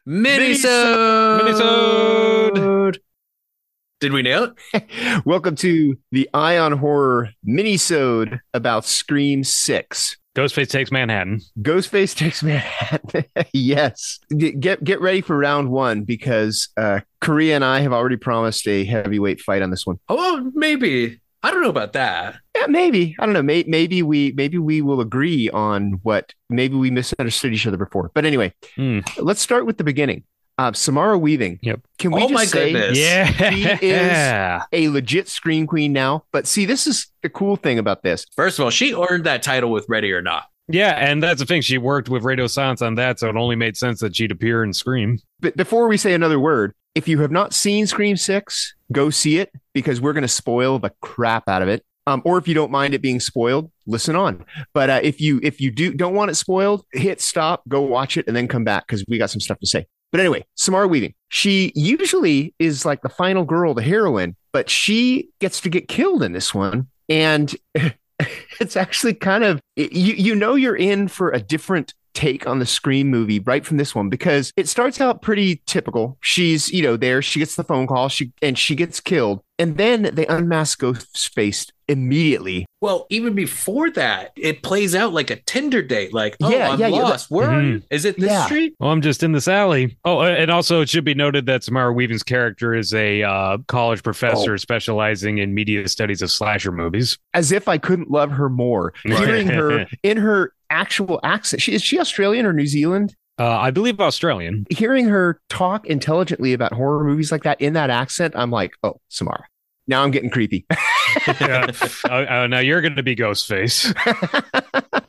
Minisode. Did we nail it? Welcome to the iHorror Minisode about Scream 6. Ghostface Takes Manhattan. Ghostface Takes Manhattan. Yes. Get ready for round one because Correia and I have already promised a heavyweight fight on this one. Oh, maybe. I don't know about that. Yeah, maybe. I don't know. Maybe we will agree on what. Maybe we misunderstood each other before. But anyway, let's start with the beginning. Samara Weaving. Yep. Can we just say goodness. She is a legit Scream Queen now? But see, this is the cool thing about this. First of all, she earned that title with Ready or Not. Yeah, and that's the thing. She worked with Radio Silence on that, so it only made sense that she'd appear in Scream. But before we say another word, if you have not seen Scream 6, go see it because we're going to spoil the crap out of it. Or if you don't mind it being spoiled, listen on. But if you don't want it spoiled, hit stop, go watch it, and then come back because we got some stuff to say. But anyway, Samara Weaving, she usually is like the final girl, the heroine, but she gets to get killed in this one. And it's actually kind of, you're in for a different take on the Scream movie right from this one because it starts out pretty typical. She's, there, she gets the phone call, she gets killed. And then they unmask Ghostface immediately. Well, even before that, it plays out like a Tinder date. Like, I'm lost. Where are you? Is it this street? Well, I'm just in this alley. Oh, and also it should be noted that Samara Weaving's character is a college professor specializing in media studies of slasher movies. As if I couldn't love her more. Hearing her in her actual accent. Is she Australian or New Zealand? I believe Australian. Hearing her talk intelligently about horror movies like that in that accent, I'm like, oh, Samara. Now I'm getting creepy. Now you're going to be Ghostface.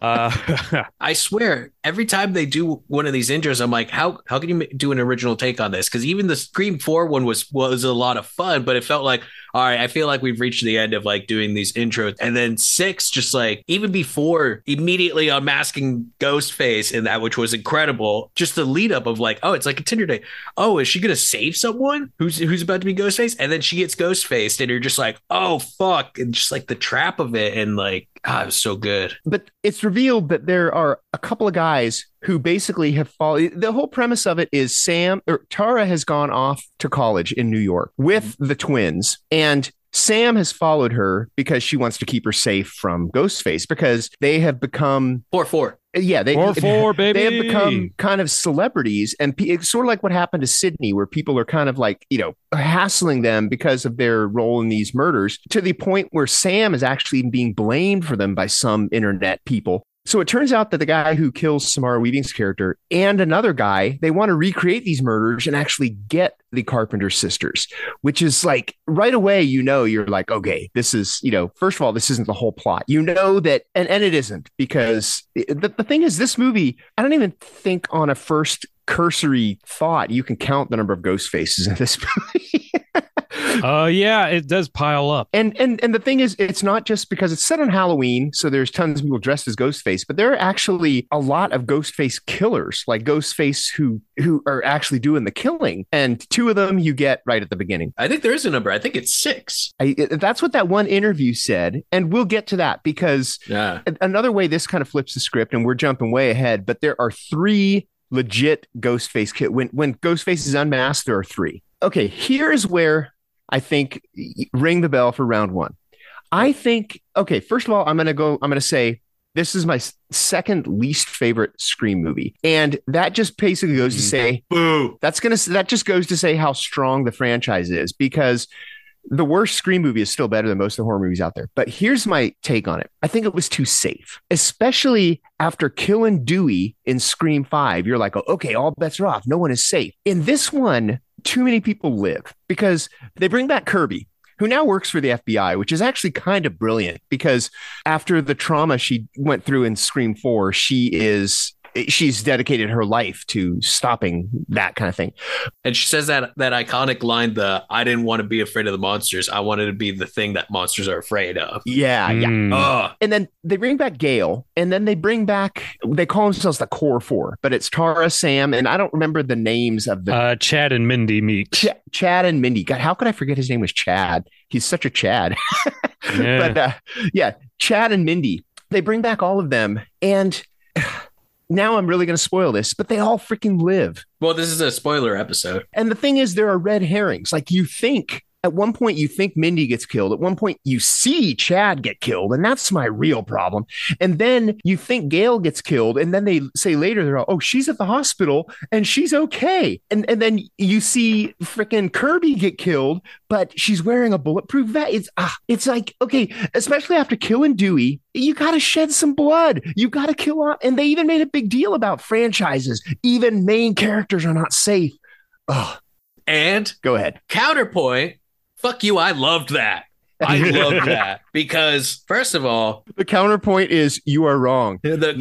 I swear, every time they do one of these intros, I'm like, how can you do an original take on this? Because even the Scream 4 one was a lot of fun, but it felt like, all right, I feel like we've reached the end of like doing these intros. And then 6, just like even before immediately unmasking Ghostface in that, which was incredible. Just the lead up of like, oh, it's like a Tinder date. Oh, is she going to save someone who's about to be Ghostface? And then she gets Ghostfaced and you're just like, oh, fuck. And just like the trap of it. And like, it was so good. But it's revealed that there are a couple of guys who basically have followed. The whole premise of it is Tara has gone off to college in New York with the twins, and Sam has followed her because she wants to keep her safe from Ghostface because they have become 4-4. Yeah, they 4-4, baby. They have become kind of celebrities, and it's sort of like what happened to Sydney, where people are kind of like hassling them because of their role in these murders, to the point where Sam is actually being blamed for them by some internet people. So it turns out that the guy who kills Samara Weaving's character and another guy, they want to recreate these murders and actually get the Carpenter sisters, which is like right away, you're like, okay, this is, first of all, this isn't the whole plot, that, and it isn't, because the thing is, this movie, I don't even think on a first cursory thought you can count the number of ghost faces in this movie. Yeah, it does pile up. And the thing is, it's not just because it's set on Halloween, so there's tons of people dressed as Ghostface, but there are actually a lot of Ghostface killers, like Ghostface who are actually doing the killing. And 2 of them you get right at the beginning. I think there is a number. I think it's 6. That's what that one interview said. And we'll get to that because another way this kind of flips the script, and we're jumping way ahead, but there are 3 legit Ghostface kills. When Ghostface is unmasked, there are 3. Okay, here's where I think ring the bell for round one. I think, okay, first of all, I'm going to say this is my second least favorite Scream movie. And that just basically goes to say, boo. That just goes to say how strong the franchise is, because the worst Scream movie is still better than most of the horror movies out there. But here's my take on it. I think it was too safe, especially after killing Dewey in Scream 5. You're like, oh, okay, all bets are off. No one is safe. In this one, too many people live because they bring back Kirby, who now works for the FBI, which is actually kind of brilliant because after the trauma she went through in Scream 4, she's dedicated her life to stopping that kind of thing. And she says that iconic line, I didn't want to be afraid of the monsters. I wanted to be the thing that monsters are afraid of. Yeah. And then they bring back Gale, and then they call themselves the Core 4, but it's Tara, Sam, and I don't remember the names of the... Chad and Mindy Meeks. Chad and Mindy. God, how could I forget his name was Chad? He's such a Chad. Yeah. But Chad and Mindy. They bring back all of them, and... now I'm really going to spoil this, but they all freaking live. Well, this is a spoiler episode. And the thing is, there are red herrings. Like you think at one point you think Mindy gets killed. At one point you see Chad get killed. And that's my real problem. And then you think Gail gets killed. And then they say later, they're all, oh, she's at the hospital and she's okay. And then you see freaking Kirby get killed, but she's wearing a bulletproof vest. It's like, okay, especially after killing Dewey, you got to shed some blood. You got to kill off. And they even made a big deal about franchises. Even main characters are not safe. Oh, and go ahead. Counterpoint. Fuck you. I loved that. I loved that because, first of all, the counterpoint is you are wrong. The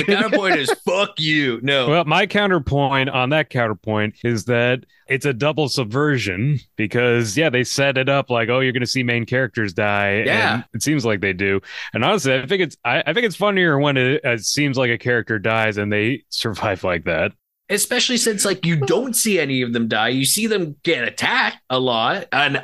counterpoint is fuck you. No. Well, my counterpoint on that counterpoint is that it's a double subversion because, they set it up like, oh, you're going to see main characters die. Yeah. And it seems like they do. And honestly, I think it's funnier when it seems like a character dies and they survive like that. Especially since, like, you don't see any of them die. You see them get attacked a lot. And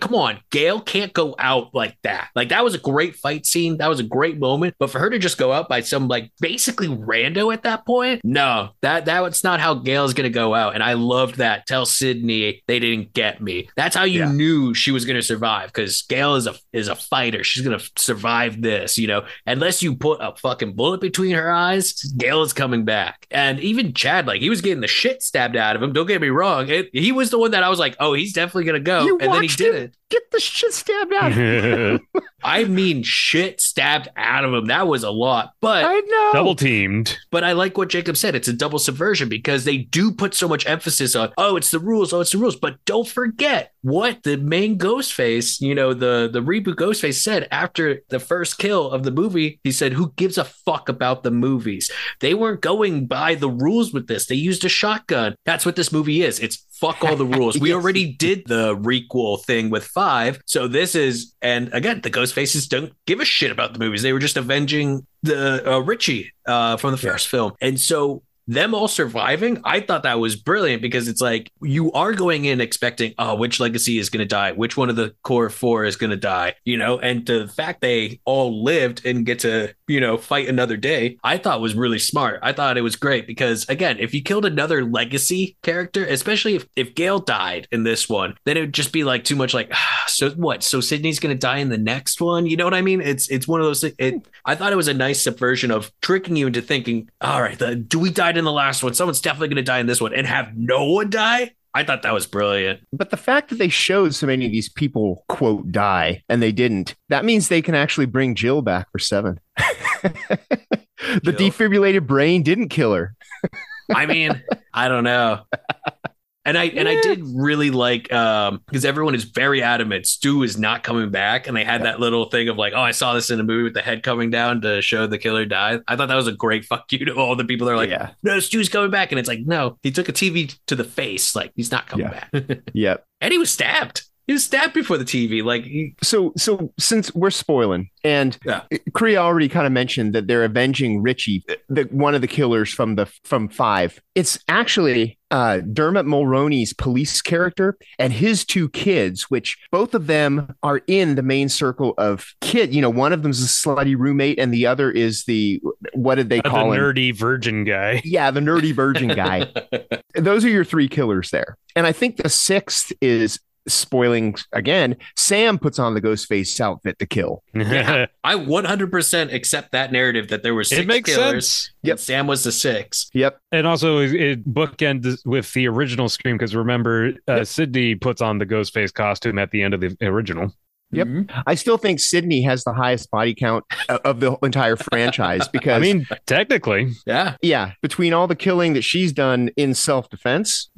come on, Gail can't go out like that. Like, that was a great fight scene. That was a great moment. But for her to just go out by some, like, basically rando at that point, no, that's not how Gail's going to go out. And I loved that. Tell Sydney they didn't get me. That's how you knew she was going to survive, because Gail is a fighter. She's going to survive this, unless you put a fucking bullet between her eyes, Gail is coming back. And even Chad, like, he was getting the shit stabbed out of him. Don't get me wrong. He was the one that I was like, oh, he's definitely going to go. And then he did it. Get the shit stabbed out of him. I mean, shit stabbed out of him. That was a lot. But I know. Double teamed. But I like what Jacob said. It's a double subversion because they do put so much emphasis on, oh, it's the rules. Oh, it's the rules. But don't forget what the main Ghostface, the reboot Ghostface said after the first kill of the movie. He said, who gives a fuck about the movies? They weren't going by the rules with this. They used a shotgun. That's what this movie is. It's fuck all the rules. We already did the requel thing with 5. So this is, and again, the Ghostfaces don't give a shit about the movies. They were just avenging the Richie from the first film. And so them all surviving, I thought that was brilliant because it's like you are going in expecting, oh, which legacy is going to die? Which one of the core 4 is going to die? And the fact they all lived and get to, fight another day, I thought was really smart. I thought it was great because, again, if you killed another legacy character, especially if Gail died in this one, then it would just be like too much like, so what? So Sydney's going to die in the next one? You know what I mean? It's one of those things. I thought it was a nice subversion of tricking you into thinking, all right, Dewey died in the last one. Someone's definitely going to die in this one and have no one die. I thought that was brilliant. But the fact that they showed so many of these people, quote, die, and they didn't, that means they can actually bring Jill back for 7. The defibrillated brain didn't kill her. I mean, I don't know. And I did really like, because everyone is very adamant Stu is not coming back. And they had that little thing of like, oh, I saw this in a movie with the head coming down to show the killer died. I thought that was a great fuck you to all the people that are like, no, Stu's coming back. And it's like, no, he took a TV to the face. Like, he's not coming back. Yep. And he was stabbed. He was stabbed before the TV. Like, so since we're spoiling, and Correia already kind of mentioned that they're avenging Richie, one of the killers from 5. It's actually Dermot Mulroney's police character and his 2 kids, which both of them are in the main circle of kid. One of them's a slutty roommate, and the other is what did they call him? The nerdy virgin guy. Yeah, the nerdy virgin guy. Those are your 3 killers there, and I think the 6th is, spoiling again, Sam puts on the Ghostface outfit to kill. Yeah, I 100% accept that narrative that there were 6 killers. Sense. Yep. Sam was the 6th. Yep. And also it bookends with the original Scream, because remember, Sydney puts on the Ghostface costume at the end of the original. Yep. Mm-hmm. I still think Sydney has the highest body count of the entire franchise because, I mean, technically. Yeah. Yeah. Between all the killing that she's done in self-defense.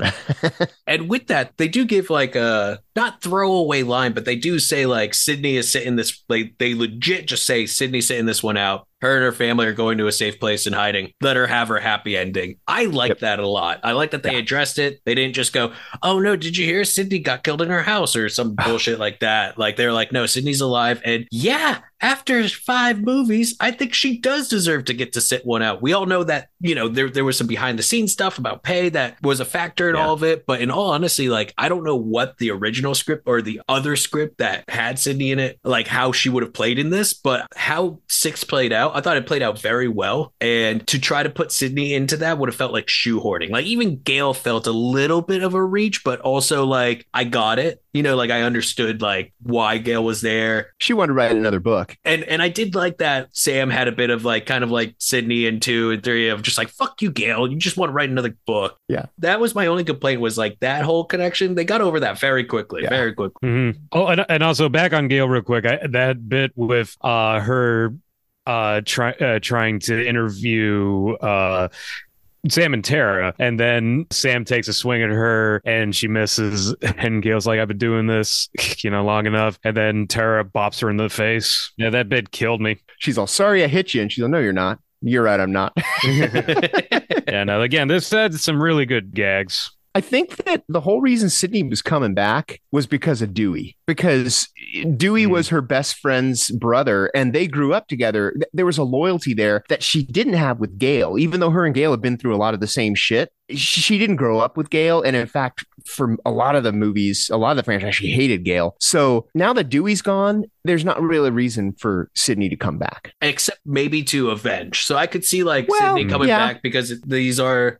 And with that, they do give like a not throwaway line, but they do say like Sydney is sitting this, like they legit just say Sydney's sitting this one out. Her and her family are going to a safe place and hiding. Let her have her happy ending. I like that a lot. I like that they addressed it. They didn't just go, oh no, did you hear Sydney got killed in her house or some bullshit like that? Like they're like, no, Sydney's alive. And yeah, after 5 movies, I think she does deserve to get to sit one out. We all know that, there was some behind the scenes stuff about pay that was a factor in all of it. But in all honesty, like, I don't know what the original script or the other script that had Sydney in it, like how she would have played in this, but how 6 played out, thought it played out very well. And to try to put Sydney into that would have felt like shoehorning. Like even Gale felt a little bit of a reach, but also like I got it. Like I understood like why Gale was there. She wanted to write another book. And I did like that Sam had a bit of like kind of like Sydney in 2 and 3 of just like, fuck you, Gale. You just want to write another book. Yeah. That was my only complaint, was like that whole connection. They got over that very quickly. Yeah. Very quickly. Mm-hmm. Oh, and also back on Gale real quick. That bit with her trying to interview Sam and Tara, and then Sam takes a swing at her and she misses, and Gale's like, I've been doing this long enough, and then Tara bops her in the face. Yeah, that bit killed me. She's all, sorry I hit you, and she's like, no, you're not. You're right, I'm not. Yeah, no, again, this had some really good gags. I think that the whole reason Sydney was coming back was because of Dewey, because Dewey was her best friend's brother and they grew up together. There was a loyalty there that she didn't have with Gale, even though her and Gale have been through a lot of the same shit. She didn't grow up with Gale. And in fact, for a lot of the movies, a lot of the franchise, she hated Gale. So now that Dewey's gone, there's not really a reason for Sydney to come back. Except maybe to avenge. So I could see like Sydney coming back because these are...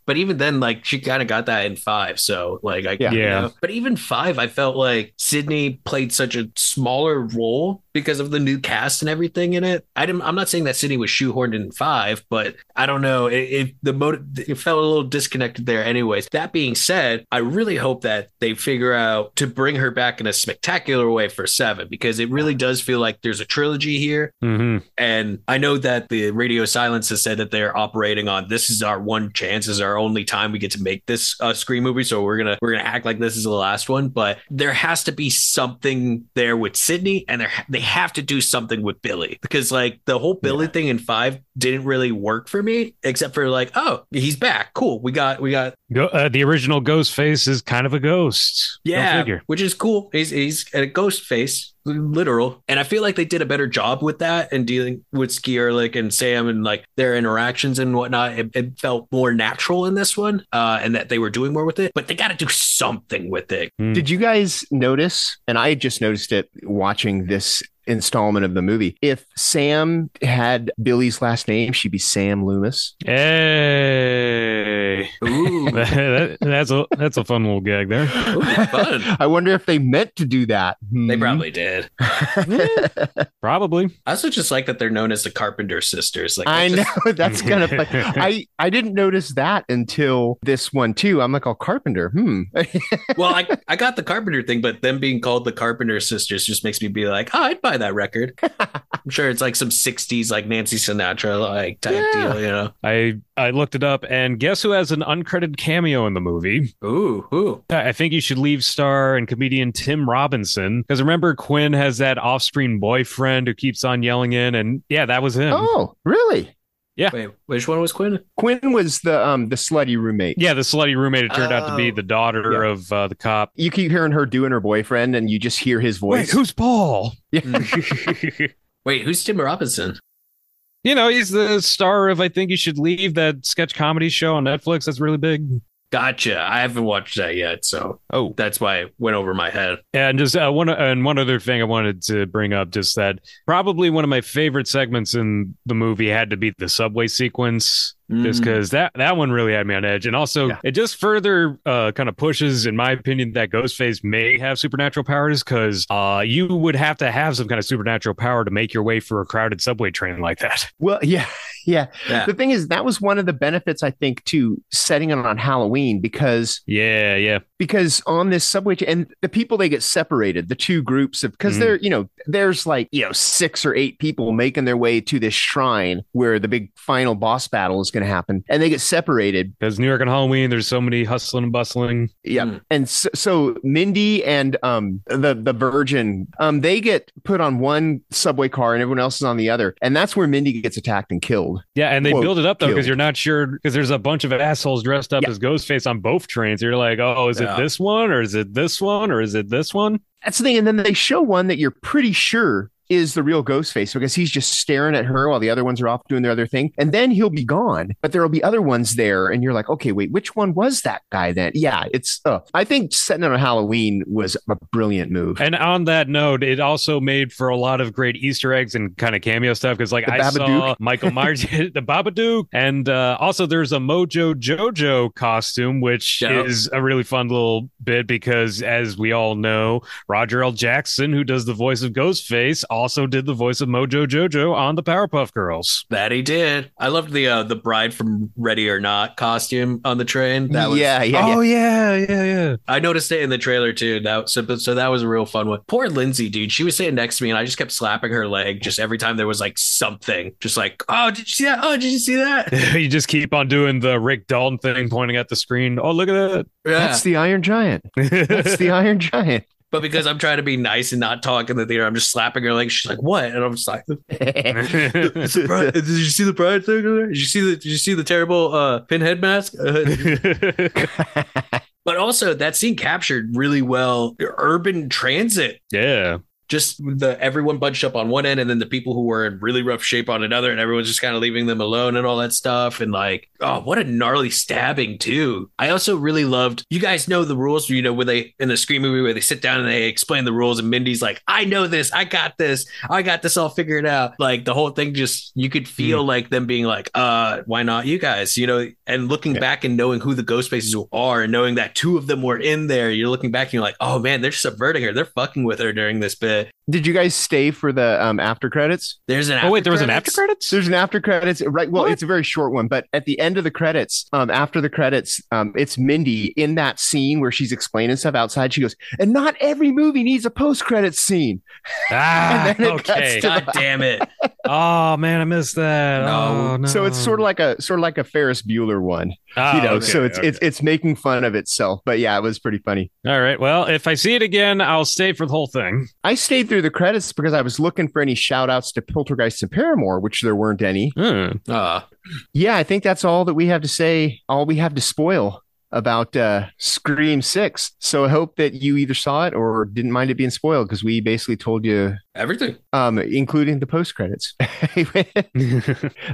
but even then, like she kind of got that in 5. So like, but even 5, I felt like Sydney played such a smaller role because of the new cast and everything in it. I'm not saying that Sydney was shoehorned in 5, but I don't know. It felt a little disconnected there anyways. That being said, I really hope that they figure out to bring her back in a spectacular way for 7, because it really does feel like there's a trilogy here. Mm-hmm. And I know that the Radio Silence has said that they're operating on, this is our one chance, is our only time we get to make this Scream movie, so we're gonna act like this is the last one. But there has to be something there with Sydney, and they have to do something with Billy, because like the whole Billy thing in 5 didn't really work for me, except for like, oh, he's back, cool, we got the original Ghostface is kind of a ghost, which is cool. He's a ghost face, literal, and I feel like they did a better job with that and dealing with Ski Erlich and Sam and like their interactions and whatnot. It felt more natural in this one, and that they were doing more with it, but they got to do something with it. Did you guys notice, and I just noticed it watching this installment of the movie, if Sam had Billy's last name, she'd be Sam Loomis? Hey. Ooh. That's a fun little gag there. Ooh, fun. I wonder if they meant to do that. They probably did. Probably. I also just like that they're known as the Carpenter sisters. Like, I know, that's kind of like, I didn't notice that until this one too. I'm like, oh, Carpenter. Well, I got the Carpenter thing, but them being called the Carpenter sisters just makes me be like, oh, I'd buy that record. I'm sure it's like some 60s like Nancy Sinatra like type deal, I looked it up, and guess who has an uncredited cameo in the movie? Ooh, who? I Think You Should Leave star and comedian Tim Robinson. Because remember, Quinn has that off-screen boyfriend who keeps on yelling in, and that was him. Oh, really? Yeah. Wait, which one was Quinn? Quinn was the slutty roommate. Yeah, the slutty roommate. It turned out to be the daughter of the cop. You keep hearing her doing her boyfriend, and you just hear his voice. Wait, who's Paul? Yeah. Wait, who's Tim Robinson? He's the star of I Think You Should Leave, that sketch comedy show on Netflix that's really big. Gotcha. I haven't watched that yet, so that's why it went over my head. And just one other thing I wanted to bring up, just that probably one of my favorite segments in the movie had to be the subway sequence. Just because that one really had me on edge. And also, it just further kind of pushes, in my opinion, that Ghostface may have supernatural powers, because you would have to have some kind of supernatural power to make your way through a crowded subway train like that. Well, yeah. The thing is, that was one of the benefits, I think, to setting it on Halloween, because because on this subway and the people, they get separated, the two groups of, because there's like 6 or 8 people making their way to this shrine where the big final boss battle is going to happen, and they get separated because New York on Halloween, there's so many hustling and bustling. And so Mindy and the Virgin, they get put on one subway car and everyone else is on the other, and that's where Mindy gets attacked and killed. And they build it up though, because you're not sure, because there's a bunch of assholes dressed up as Ghostface on both trains. You're like, oh, is it this one, or is it this one, or is it this one? That's the thing. And then they show one that you're pretty sure is the real Ghostface because he's just staring at her while the other ones are off doing their other thing. And then he'll be gone, but there'll be other ones there. And you're like, okay, wait, which one was that guy then? Yeah, I think setting it on Halloween was a brilliant move. And on that note, it also made for a lot of great Easter eggs and kind of cameo stuff because like I saw Michael Myers, the Babadook, and also there's a Mojo Jojo costume, which is a really fun little bit because as we all know, Roger L. Jackson, who does the voice of Ghostface, also did the voice of Mojo Jojo on the Powerpuff Girls. That he did. I loved the bride from Ready or Not costume on the train. That was yeah. I noticed it in the trailer too. So that was a real fun one. Poor Lindsay, dude. She was sitting next to me and I just kept slapping her leg just every time there was like something. Just like, oh, did you see that? Oh, did you see that? You just keep on doing the Rick Dalton thing, pointing at the screen. Oh, look at that. Yeah. That's the Iron Giant. That's the Iron Giant. But because I'm trying to be nice and not talk in the theater, I'm just slapping her leg. She's like, "What?" And I'm just like, "Did you see the bride thing over there? Did you see the terrible pinhead mask?" But also, that scene captured really well urban transit. Yeah. Just everyone bunched up on one end and then the people who were in really rough shape on another, and everyone's just kind of leaving them alone and all that stuff. And like, oh, what a gnarly stabbing too. I also really loved, you guys know the rules, you know, when they in the Scream movie where they sit down and they explain the rules and Mindy's like, I know this, I got this all figured out. Like the whole thing, just you could feel like them being like, why not you guys, you know? And looking back and knowing who the Ghostfaces are and knowing that two of them were in there, you're looking back and you're like, oh man, they're subverting her, they're fucking with her during this bit. Did you guys stay for the after credits? There's an there was an after credits? There's an after credits, right? Well, it's a very short one, but at the end of the credits, after the credits, it's Mindy in that scene where she's explaining stuff outside. She goes, and not every movie needs a post-credits scene. And then okay. God damn it. Oh man, I missed that. No. No. So it's sort of like a Ferris Bueller one, you know. Okay, so it's making fun of itself. But yeah, it was pretty funny. All right. Well, if I see it again, I'll stay for the whole thing. I stayed through the credits because I was looking for any shout outs to Poltergeist and Paramore, which there weren't any. Yeah, I think that's all that we have to say, all we have to spoil about Scream 6. So I hope that you either saw it or didn't mind it being spoiled because we basically told you everything, including the post credits.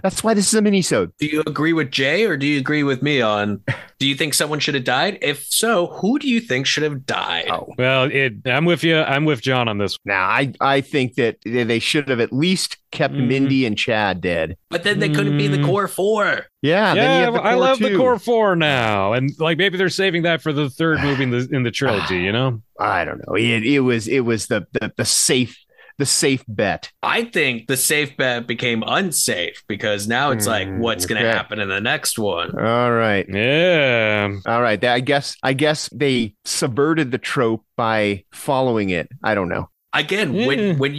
That's why this is a mini-sode. Do you agree with Jay or do you agree with me on, do you think someone should have died? If so, who do you think should have died? Oh. Well, I'm with you. I'm with John on this. Now, I think that they should have at least kept Mindy and Chad dead. But then they couldn't be the core four. Yeah, I love the core four now, and like maybe they're saving that for the third movie in the trilogy. You know, I don't know. It was the safe bet. I think the safe bet became unsafe because now it's like, what's going to happen in the next one? All right. Yeah. All right. I guess they subverted the trope by following it. I don't know. Again, when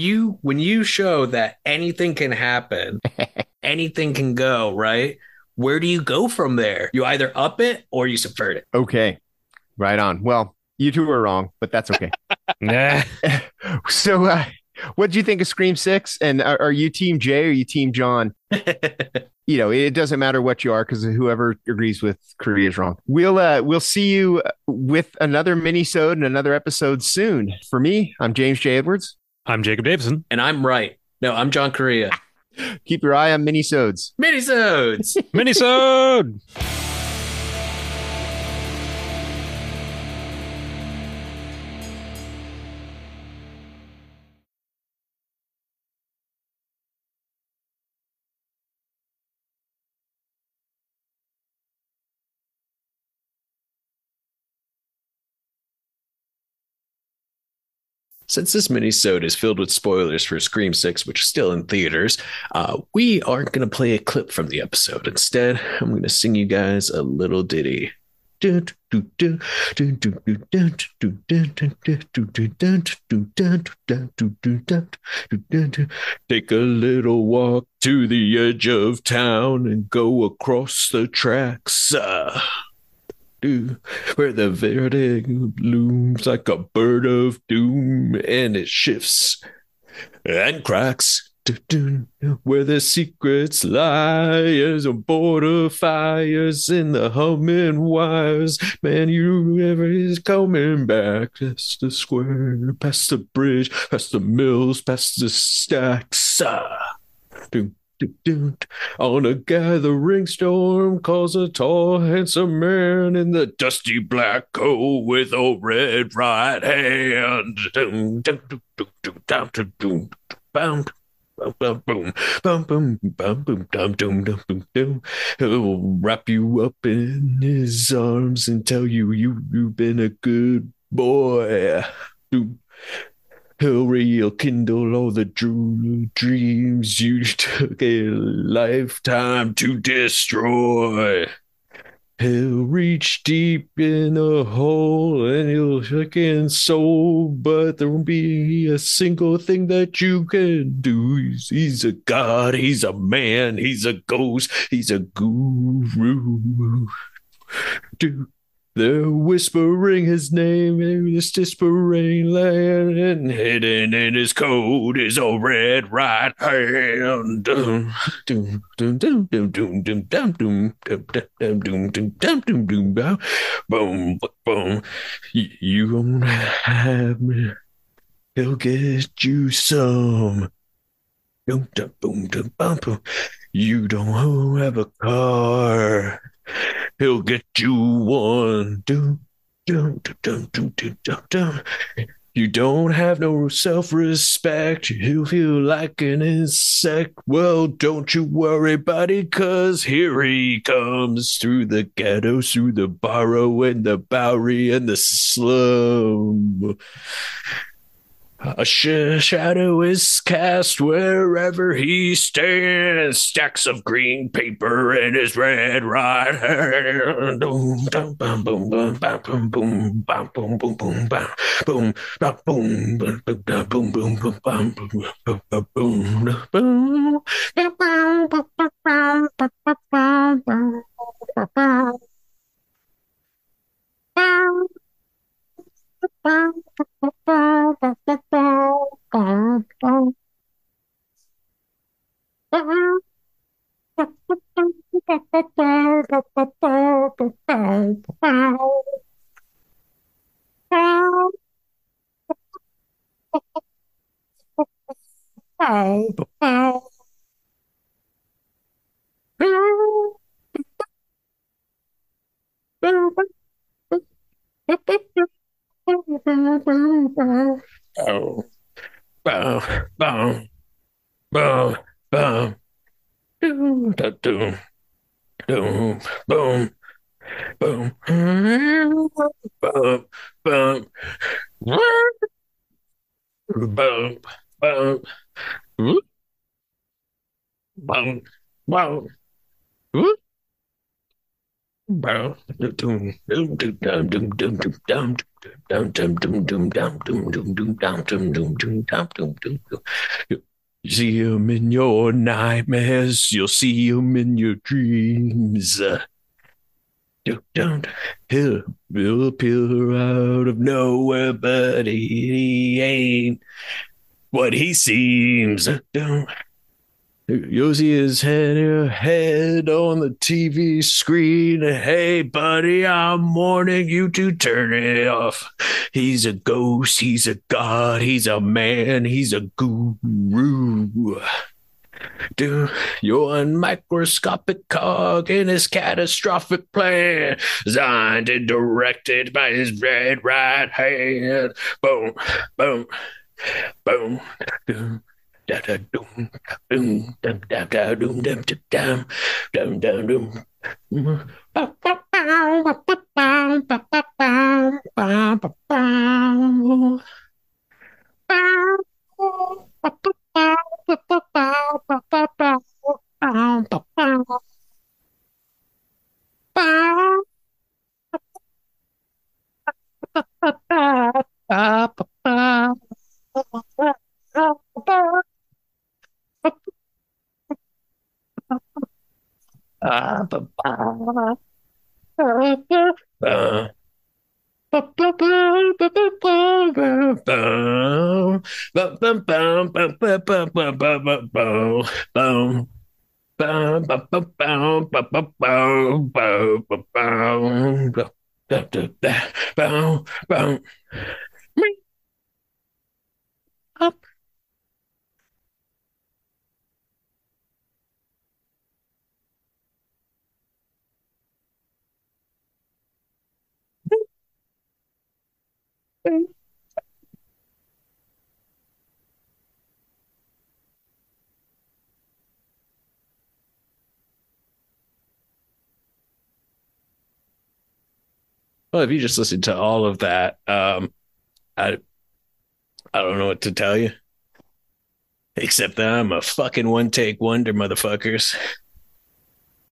you show that anything can happen, anything can go, right? Where do you go from there? You either up it or you subvert it. Okay. Right on. Well, you two are wrong, but that's okay. Nah. So, what do you think of Scream 6? And are you Team Jay or are you Team John? You know, it doesn't matter what you are because whoever agrees with Correia is wrong. We'll see you with another mini-sode and another episode soon. For me, I'm James J. Edwards. I'm Jacob Davison. And I'm right. No, I'm John Correia. Keep your eye on minisodes. Minisodes. Minisode. Since this mini-sode is filled with spoilers for Scream 6, which is still in theaters, we aren't going to play a clip from the episode. Instead, I'm going to sing you guys a little ditty. Take a little walk to the edge of town and go across the tracks. Where the vertigo looms like a bird of doom, and it shifts and cracks Where the secrets lie is a border fires in the humming wires. Man, you ever is coming back. Past the square, past the bridge, past the mills, past the stacks. On a gathering storm calls a tall, handsome man in the dusty black coat with a red right hand. He'll wrap you up in his arms and tell you've been a good boy. He'll rekindle all the dreams you took a lifetime to destroy. He'll reach deep in a hole and he'll hook in soul, but there won't be a single thing that you can do. He's a god, he's a man, he's a ghost, he's a guru. They're whispering his name in this whispering land, and hidden in his coat is a red right hand. Boom, boom. You won't have me. He'll get you some. You don't have a car. He'll get you one. You don't have no self-respect. He'll feel like an insect. Well, don't you worry, buddy, 'cause here he comes through the ghettos, through the Barrow and the Bowery and the slum. A shadow is cast wherever he stands. Stacks of green paper in his red right hand. Boom, boom, boom, boom, boom, boom, boom, boom, boom, boom, boom, boom, boom, boom, boom, boom. Oh, boom, boom, boom, boom, boom, boom, boom, boom, boom, boom, boom, boom, boom, boom, boom, boom, you see him in your nightmares, you'll see him in your dreams. He'll appear out of nowhere, but he ain't what he seems. You'll see his head on the TV screen. Hey, buddy, I'm warning you to turn it off. He's a ghost, he's a god, he's a man, he's a guru. You're a microscopic cog in his catastrophic plan, designed and directed by his red right hand. Boom, boom, boom, boom. Da da doom doom dum dum da doom dum dum dum dum doom. Well, if you just listen to all of that, I I don't know what to tell you, except that I'm a fucking one take wonder, motherfuckers.